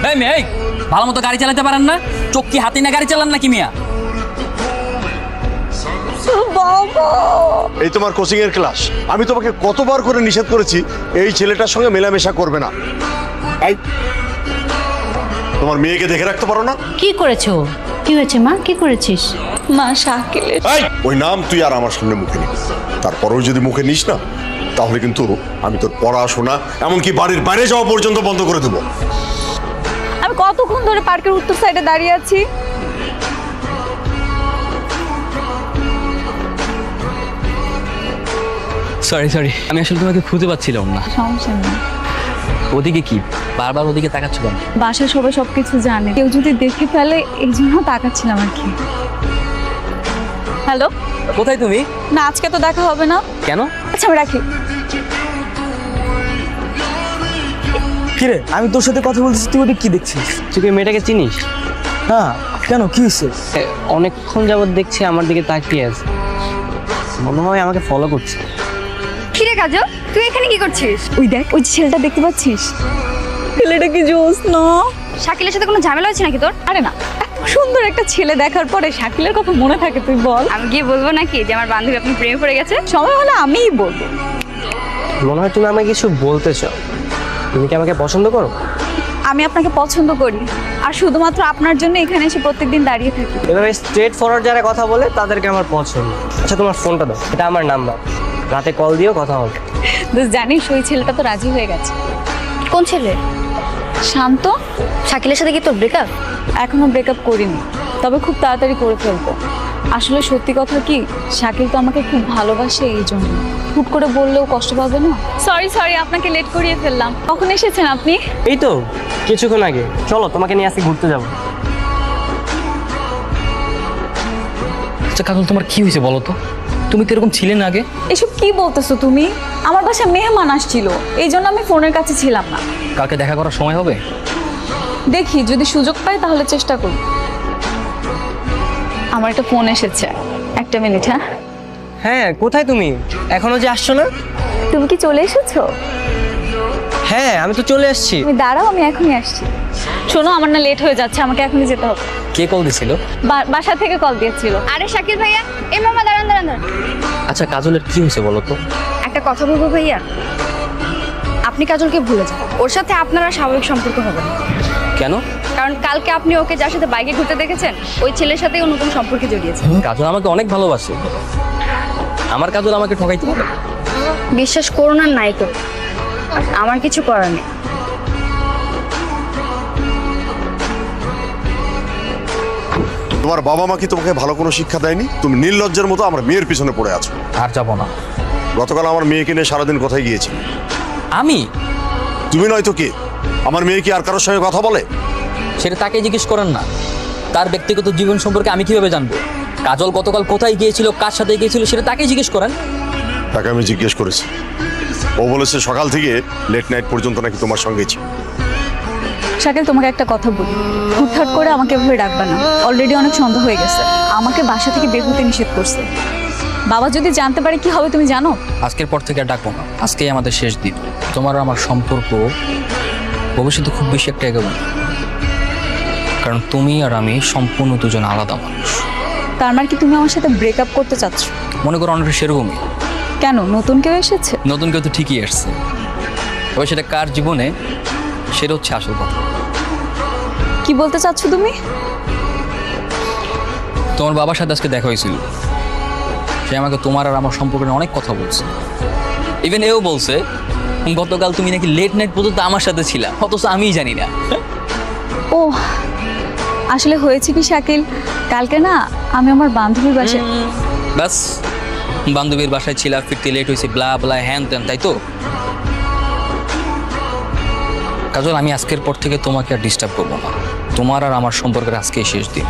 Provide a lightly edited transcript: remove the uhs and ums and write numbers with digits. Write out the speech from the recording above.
এই মেয়ে, এই ভালো মতো গাড়ি চালাতে পারেন না? চোখ কি হাতে না গাড়ি চালান নাকি মিয়া? এই তোমার কোচিং এর ক্লাস। আমি তোমাকে কতবার করে নিষেধ করেছি এই ছেলেটার সঙ্গে মেলামেশা করবে না। এই তোমার মেয়েকে দেখে রাখতে পারো না? কি করেছো? কি হয়েছে মা? কি করেছিস? মা শাকিলের এই ওই নাম তুই আর আমার সামনে মুখে নিস। তারপরেও যদি মুখে নিস না তাহলে কিন্তু আমি তোর পড়াশোনা এমনকি বাড়ির বাইরে যাওয়া পর্যন্ত বন্ধ করে দেবো। আমি কতক্ষণ ধরে পার্কের উত্তর সাইডে দাঁড়িয়ে আছি। সরি, আমি আসলে তোমাকে খুঁজে পাচ্ছিলাম না। সমস্যা নেই। ওদিকে কি বারবার ওদিকে তাকাচ্ছ কেন? বাসায় সবাই সবকিছু জানে, কেউ যদি দেখে ফেলে এই জন্য তাকাচ্ছিলাম আর কি। হ্যালো, কোথায় তুমি? না আজকে তো দেখা হবে না। কেন? আচ্ছা আমি রাখি। কিরে, আমি তোর সাথে কথা বলতেছি, তুই ওদিকে কি দেখছিস? তুই কি মেয়েটাকে চিনিস? না, কেন, কি হয়েছে? অনেকক্ষণ যাবত দেখছি আমার দিকে তাকিয়ে আছে, মনে হয় আমাকে ফলো করছে। কিরে কাজল, তুই এখানে কি করছিস? ওই দেখ, ওই যে ছেলেটা দেখতে পাচ্ছিস? ছেলেটা কি জোস না? শাকিলের সাথে কোনো ঝামেলা হচ্ছে নাকি তোর? আরে না, এত সুন্দর একটা ছেলে দেখার পরে শাকিলের কথা মনে থাকে তুই বল? আমি গিয়ে বলবো নাকি যে আমার বান্ধবী আপনি প্রেমে পড়ে গেছে? সময় হলে আমিই বলবো। মনে হয় তুমি আমাকে কিছু বলতে চাও। তুমি কি আমাকে পছন্দ করো? আমি আপনাকে পছন্দ করি, আর শুধুমাত্র আপনার জন্য এখানে এসে প্রত্যেকদিন দাঁড়িয়ে থাকি। এভাবে স্ট্রেট ফরওয়ার্ড যারা কথা বলে তাদেরকে আমার পছন্দ। আচ্ছা তোমার ফোনটা দাও, এটা আমার নাম্বার, রাতে কল দিও, কথা হবে। জানিস ওই ছেলেটা তো রাজি হয়ে গেছে। কোন ছেলে? শান্ত। শাকিলের সাথে কি তোর ব্রেকআপ? এখনো ব্রেকআপ করিনি, তবে খুব তাড়াতাড়ি করে ফেলবো। আসলে সত্যি কথা কি, শাকিল তো আমাকে খুব ভালোবাসে, এই জন্য হুট করে বললেও কষ্ট পাবে না। সরি আপনাকে লেট করিয়ে ফেললাম। কখন এসেছেন আপনি? এই তো কিছুক্ষণ আগে। চলো তোমাকে নিয়ে আজকে ঘুরতে যাবো। আচ্ছা কাজল, তোমার কি হয়েছে বলো তো? তুমি তো এরকম ছিলে না আগে। এসব কি বলতেছো তুমি? আমার বাসায় মেহমান আসছিল, এই জন্য আমি ফোনের কাছে ছিলাম না। কালকে দেখা করার সময় হবে? দেখি যদি সুযোগ পাই তাহলে চেষ্টা করি। আমার একটা ফোন এসেছে, একটা মিনিট। হ্যাঁ হ্যাঁ, কোথায় তুমি? এখনো যে আসছো না? তুমি কি চলে এসেছো? হ্যাঁ আমি তো চলে এসেছি। তুমি দাঁড়াও, আমি এখনই আসছি। শোনো, আমার না লেট হয়ে যাচ্ছে, আমাকে এখনই যেতে হবে। কে কল দিছিল? বাসা থেকে কল দিয়েছিল। আরে শাকিল ভাইয়া, এই মামা দাঁড়ান দাঁড়ান দাঁড়ান। আচ্ছা কাজলের কি হয়েছে বলো তো? একটা কথা বলবো ভাইয়া, আপনি কাজলকে ভুলে যান। ওর সাথে আপনারা স্বাভাবিক সম্পর্ক হবে না। কেন? কারণ কালকে আপনি ওকে যার সাথে বাইকে ঘুরতে দেখেছেন, ওই ছেলের সাথেই ও নতুন সম্পর্কে জড়িয়েছে। কাজল আমাকে অনেক ভালোবাসে, আমার কাজল আমাকে ঠকাইতে পারে? বিশ্বাস করুন আর নাই তো, আমার কিছু করার নেই। তোমার বাবা মা কি তোমাকে ভালো কোনো শিক্ষা দেয়নি? তুমি নির্লজ্জের মতো আমার মেয়ের পিছনে পড়ে আছো। আর যাবো না। গতকাল আমার মেয়েকে নিয়ে সারাদিন কোথায় গিয়েছি? আমি? তুমি নয়তো কে? আমার মেয়ে কি আর কারোর সঙ্গে কথা বলে? সেটা তাকে জিজ্ঞেস করেন না। তার ব্যক্তিগত জীবন সম্পর্কে আমি কিভাবে জানবো? কাজল গতকাল কোথায় গিয়েছিল, কার সাথে গিয়েছিল, সেটা তাকেই জিজ্ঞেস করেন। তাকে আমি জিজ্ঞেস করেছি, ও বলেছে সকাল থেকে লেট নাইট পর্যন্ত নাকি তোমার সঙ্গেই ছিল। শাকিল, তোমাকে একটা কথা বলি, হুটহাট করে আমাকে এভাবে ডাকবা না। অলরেডি অনেক সন্দেহ হয়ে গেছে, আমাকে বাসা থেকে বের হতে নিষেধ করছে। বাবা যদি জানতে পারে কি হবে তুমি জানো? আজকের পর থেকে আর ডাকবো না, আজকেই আমাদের শেষ দিন। তোমার আর আমার সম্পর্ক ভবিষ্যতে খুব বেশি একটা এগোবে না, কারণ তুমি আর আমি সম্পূর্ণ দুজন আলাদা মানুষ। তার মানে কি তুমি আমার সাথে ব্রেকআপ করতে চাচ্ছ? মনে করো অনেকটা সেরকমই। কেন, নতুন কেউ এসেছে? নতুন কেউ তো ঠিকই আসছে, তবে সেটা কার জীবনে সেটা হচ্ছে আসল কথা। কি বলতে চাচ্ছ তুমি? তোমার বাবার সাথে আজকে দেখা হয়েছিল, সে আমাকে তোমার আর আমার সম্পর্কে অনেক কথা বলছে। ইভেন এও বলছে গতকাল তুমি নাকি লেট নাইট পর্যন্ত আমার সাথে ছিলা, অথচ আমিই জানি না। ও আসলে হয়েছে কি শাকিল, কালকে না আমি আমার বান্ধবীর বাসায়। ব্যাস, বান্ধবীর বাসায় ছিলা, ফিরতে লেট হয়েছে, ব্লা ব্লা হ্যান ত্যান, তাই তো? কাজল, আমি আজকের পর থেকে তোমাকে আর ডিস্টার্ব করবো না। তোমার আর আমার সম্পর্কের আজকেই শেষ দিন।